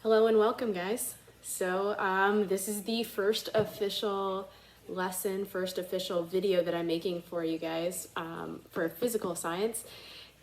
Hello and welcome, guys. So this is the first official lesson, first official video that I'm making for you guys for physical science.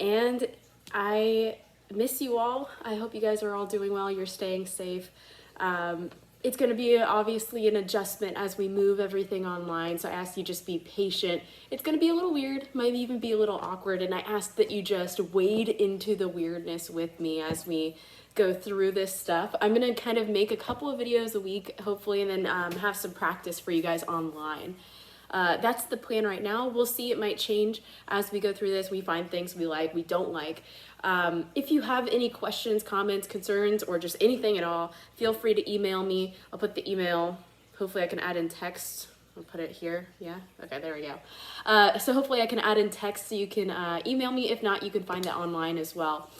And I miss you all. I hope you guys are all doing well. You're staying safe. It's going to be obviously an adjustment as we move everything online. So I ask you just be patient. It's going to be a little weird, might even be a little awkward. And I ask that you just wade into the weirdness with me as we go through this stuff. I'm going to kind of make a couple of videos a week, hopefully, and then have some practice for you guys online. That's the plan right now. We'll see, it might change as we go through this. We find things we like, we don't like. If you have any questions, comments, concerns, or just anything at all, feel free to email me. I'll put the email, hopefully I can add in text. I'll put it here, yeah? Okay, there we go. So hopefully I can add in text so you can email me. If not, you can find it online as well.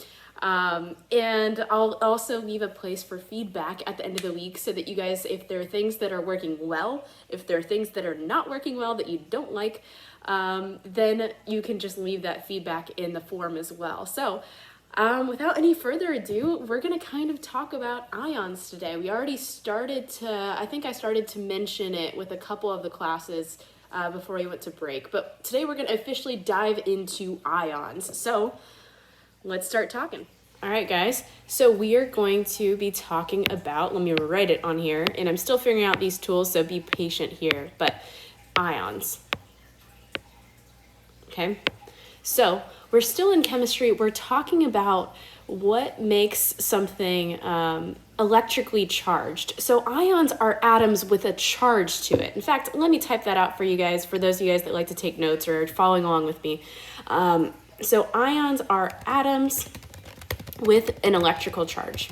And I'll also leave a place for feedback at the end of the week so that you guys, if there are things that are working well, if there are things that are not working well that you don't like, then you can just leave that feedback in the form as well. So without any further ado, we're going to kind of talk about ions today. We already started to, I think I started to mention it with a couple of the classes before we went to break, but today we're going to officially dive into ions. So let's start talking. All right, guys. So we are going to be talking about, let me write it on here, and I'm still figuring out these tools, so be patient here, but ions. Okay. So we're still in chemistry. We're talking about what makes something electrically charged. So ions are atoms with a charge to it. In fact, let me type that out for you guys, for those of you guys that like to take notes or following along with me. So ions are atoms with an electrical charge.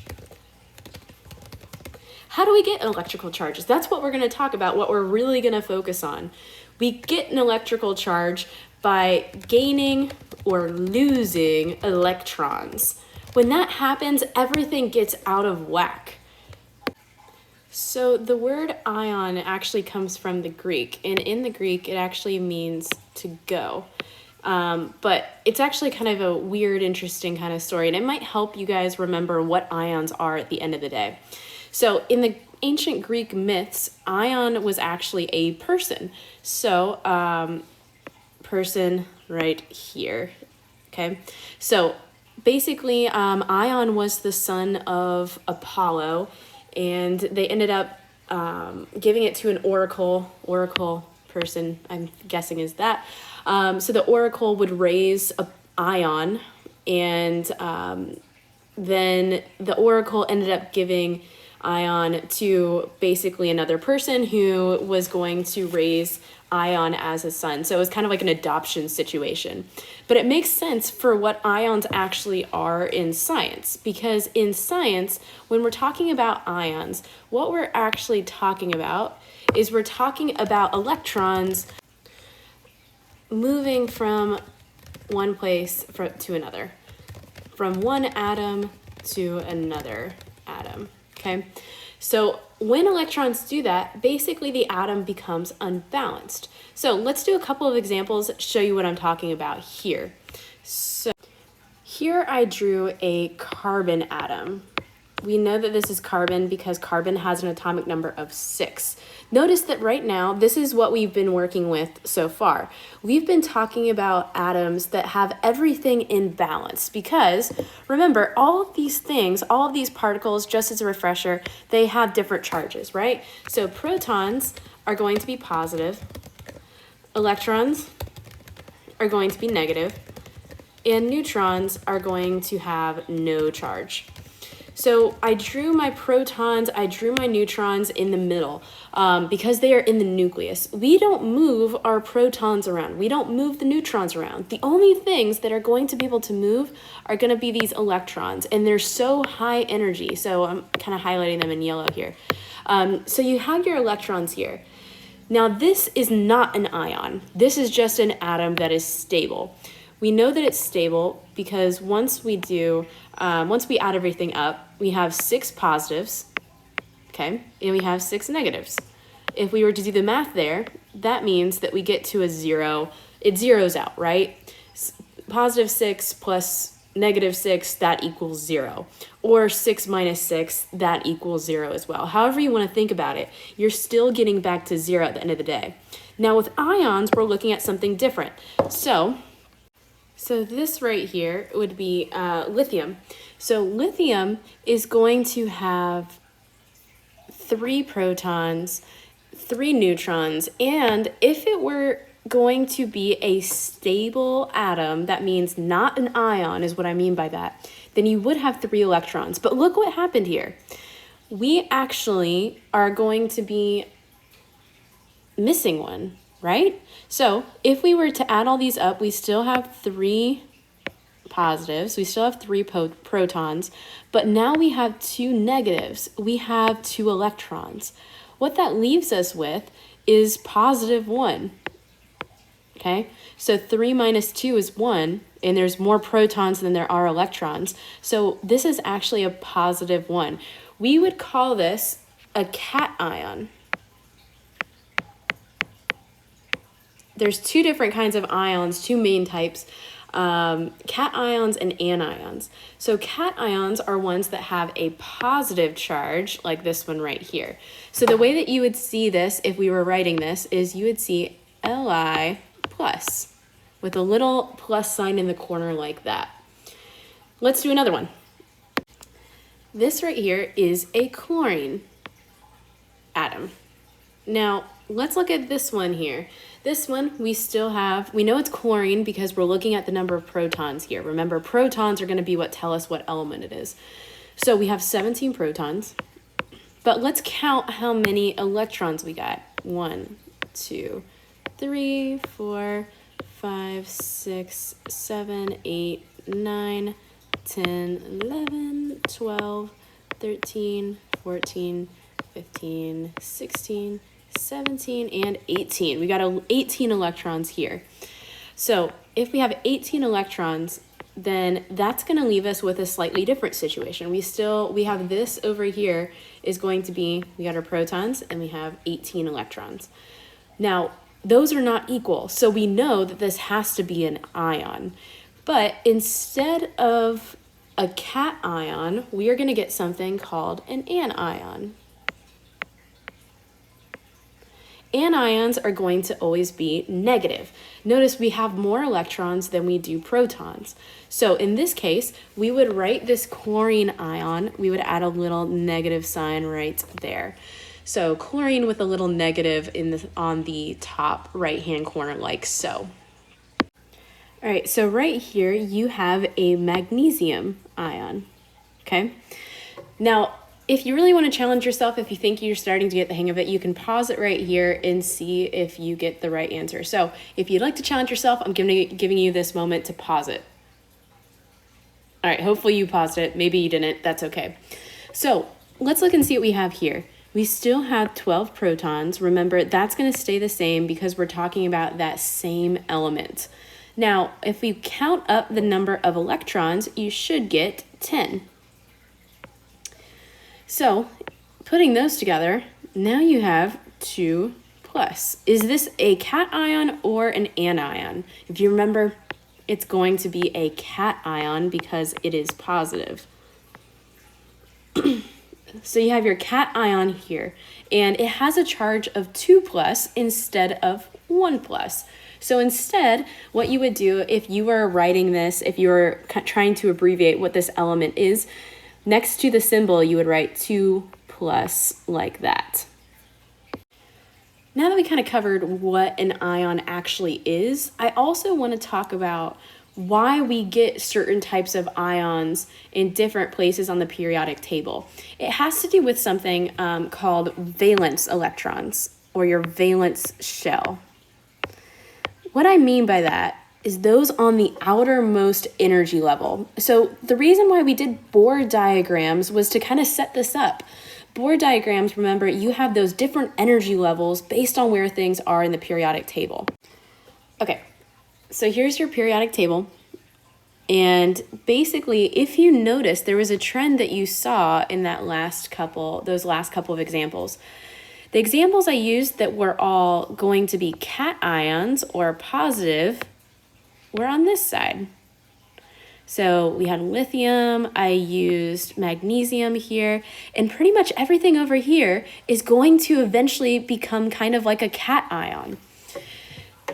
How do we get electrical charges? That's what we're going to talk about, what we're really going to focus on. We get an electrical charge by gaining or losing electrons. When that happens, everything gets out of whack. So the word ion actually comes from the Greek, and in the Greek, it actually means to go. But it's actually kind of a weird, interesting kind of story, and it might help you guys remember what ions are at the end of the day. So in the ancient Greek myths, ion was actually a person. So person right here, okay? So basically, Ion was the son of Apollo, and they ended up giving it to an oracle person, I'm guessing is that. So the oracle would raise a Ion, and then the oracle ended up giving Ion to basically another person who was going to raise Ion as a son. So it was kind of like an adoption situation. But it makes sense for what ions actually are in science, because in science, when we're talking about ions, what we're actually talking about is we're talking about electrons moving from one place to another, from one atom to another atom, okay? So when electrons do that, basically the atom becomes unbalanced. So let's do a couple of examples that show you what I'm talking about here. So here I drew a carbon atom. We know that this is carbon because carbon has an atomic number of 6. Notice that right now, this is what we've been working with so far. We've been talking about atoms that have everything in balance because, remember, all of these things, all of these particles, just as a refresher, they have different charges, right? So protons are going to be positive, electrons are going to be negative, and neutrons are going to have no charge. So I drew my protons, I drew my neutrons in the middle because they are in the nucleus. We don't move our protons around. We don't move the neutrons around. The only things that are going to be able to move are going to be these electrons, and they're so high energy. So I'm kind of highlighting them in yellow here. So you have your electrons here. Now this is not an ion. This is just an atom that is stable. We know that it's stable because once we add everything up, we have 6 positives, okay, and we have 6 negatives. If we were to do the math there, that means that we get to a 0. It zeroes out, right? Positive 6 plus -6, that equals 0. Or 6 minus 6, that equals 0 as well. However you want to think about it, you're still getting back to 0 at the end of the day. Now with ions, we're looking at something different. So this right here would be lithium. So lithium is going to have 3 protons, 3 neutrons, and if it were going to be a stable atom, that means not an ion is what I mean by that, then you would have 3 electrons. But look what happened here. We actually are going to be missing one, right? So if we were to add all these up, we still have 3 positives, we still have 3 protons, but now we have 2 negatives, we have 2 electrons. What that leaves us with is +1. Okay, so 3 minus 2 is 1, and there's more protons than there are electrons. So this is actually a +1. We would call this a cation. There's 2 different kinds of ions, 2 main types, cations and anions. So cations are ones that have a positive charge, like this one right here. So the way that you would see this if we were writing this is you would see Li plus with a little plus sign in the corner like that. Let's do another one. This right here is a chlorine atom. Now, let's look at this one here. This one, we know it's chlorine because we're looking at the number of protons here. Remember, protons are going to be what tell us what element it is. So we have 17 protons, but let's count how many electrons we got. 1, 2, 3, 4, 5, 6, 7, 8, 9, 10, 11, 12, 13, 14, 15, 16, 17, and 18. We got 18 electrons here. So if we have 18 electrons, then that's going to leave us with a slightly different situation. We have this over here is going to be, we got our protons and we have 18 electrons. Now, those are not equal, so we know that this has to be an ion. But instead of a cation, we are going to get something called an anion. Anions are going to always be negative. Notice we have more electrons than we do protons. So in this case, we would write this chlorine ion, we would add a little negative sign right there. So chlorine with a little negative on the top right-hand corner like so. All right, so right here you have a magnesium ion, okay? Now, if you really want to challenge yourself, if you think you're starting to get the hang of it, you can pause it right here and see if you get the right answer. So if you'd like to challenge yourself, I'm giving you this moment to pause it. All right, hopefully you paused it. Maybe you didn't, that's okay. So let's look and see what we have here. We still have 12 protons. Remember, that's going to stay the same because we're talking about that same element. Now, if we count up the number of electrons, you should get 10. So, putting those together, now you have 2 plus. Is this a cation or an anion? If you remember, it's going to be a cation because it is positive. So you have your cation here, and it has a charge of 2 plus instead of 1 plus. So instead, what you would do if you were writing this, if you were trying to abbreviate what this element is, next to the symbol, you would write 2 plus like that. Now that we kind of covered what an ion actually is, I also want to talk about why we get certain types of ions in different places on the periodic table. It has to do with something called valence electrons, or your valence shell. What I mean by that is those on the outermost energy level. So the reason why we did Bohr diagrams was to kind of set this up. Bohr diagrams, remember, you have those different energy levels based on where things are in the periodic table. Okay, so here's your periodic table. And basically, if you notice, there was a trend that you saw in those last couple of examples. The examples I used that were all going to be cations or positive were on this side. So we had lithium, I used magnesium here, and pretty much everything over here is going to eventually become kind of like a cation.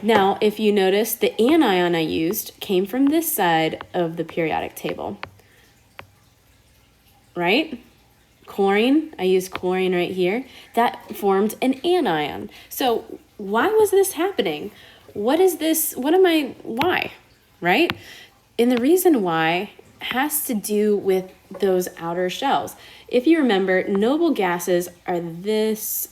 Now, if you notice, the anion I used came from this side of the periodic table, right? Chlorine, I used chlorine right here. That formed an anion. So why was this happening? What is this? Why? Right? And the reason why has to do with those outer shells. If you remember, noble gases are this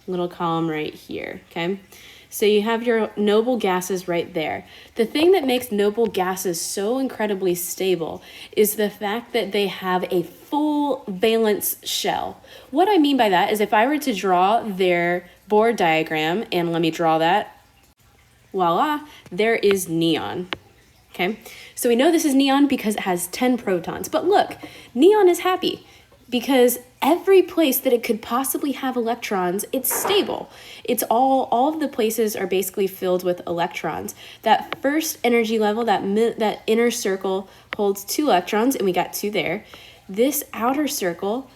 little column right here, okay? So you have your noble gases right there. The thing that makes noble gases so incredibly stable is the fact that they have a full valence shell. What I mean by that is if I were to draw their Bohr diagram, and let me draw that, voila, there is neon. Okay, so we know this is neon because it has 10 protons. But look, neon is happy because every place that it could possibly have electrons, it's stable. It's all of the places are basically filled with electrons. That first energy level, that inner circle holds 2 electrons, and we got 2 there. This outer circle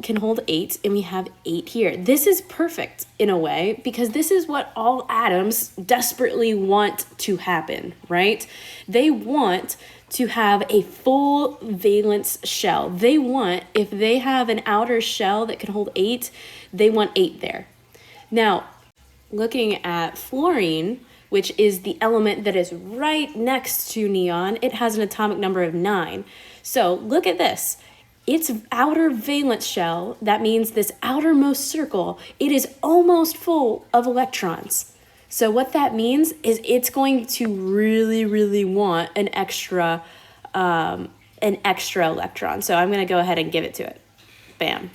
can hold 8, and we have 8 here. This is perfect in a way because this is what all atoms desperately want to happen, right? They want to have a full valence shell. They want, if they have an outer shell that can hold 8, they want 8 there. Now, looking at fluorine, which is the element that is right next to neon, it has an atomic number of 9. So look at this. Its outer valence shell, that means this outermost circle, it is almost full of electrons. So what that means is it's going to really, really want an extra electron. So I'm going to go ahead and give it to it. Bam.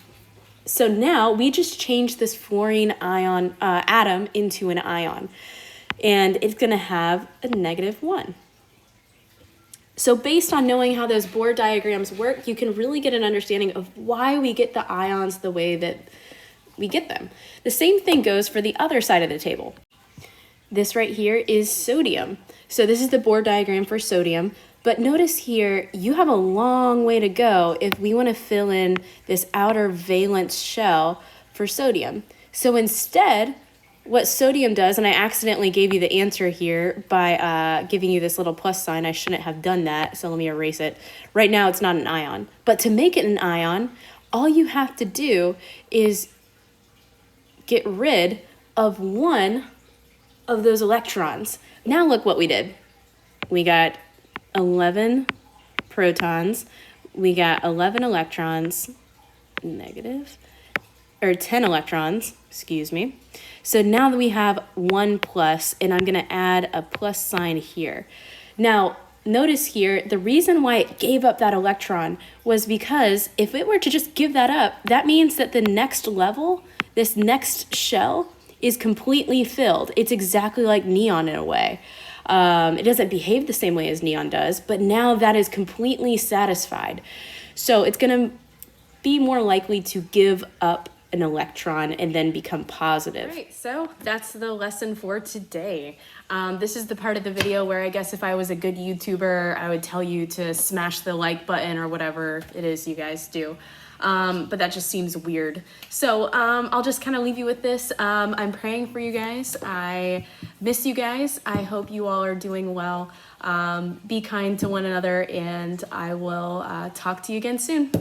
So now we just changed this fluorine ion atom into an ion, and it's going to have a -1. So based on knowing how those Bohr diagrams work, you can really get an understanding of why we get the ions the way that we get them. The same thing goes for the other side of the table. This right here is sodium. So this is the Bohr diagram for sodium. But notice here, you have a long way to go if we want to fill in this outer valence shell for sodium. So instead, what sodium does, and I accidentally gave you the answer here by giving you this little plus sign. I shouldn't have done that, so let me erase it. Right now, it's not an ion. But to make it an ion, all you have to do is get rid of one of those electrons. Now look what we did. We got 11 protons. We got 11 electrons, or 10 electrons, excuse me. So now that we have 1 plus, and I'm going to add a plus sign here. Now, notice here, the reason why it gave up that electron was because if it were to just give that up, that means that the next level, this next shell, is completely filled. It's exactly like neon in a way. It doesn't behave the same way as neon does, but now that is completely satisfied. So it's going to be more likely to give up an electron and then become positive. All right, so that's the lesson for today. This is the part of the video where I guess if I was a good YouTuber, I would tell you to smash the like button or whatever it is you guys do. But that just seems weird. So I'll just kind of leave you with this. I'm praying for you guys. I miss you guys. I hope you all are doing well. Be kind to one another, and I will talk to you again soon.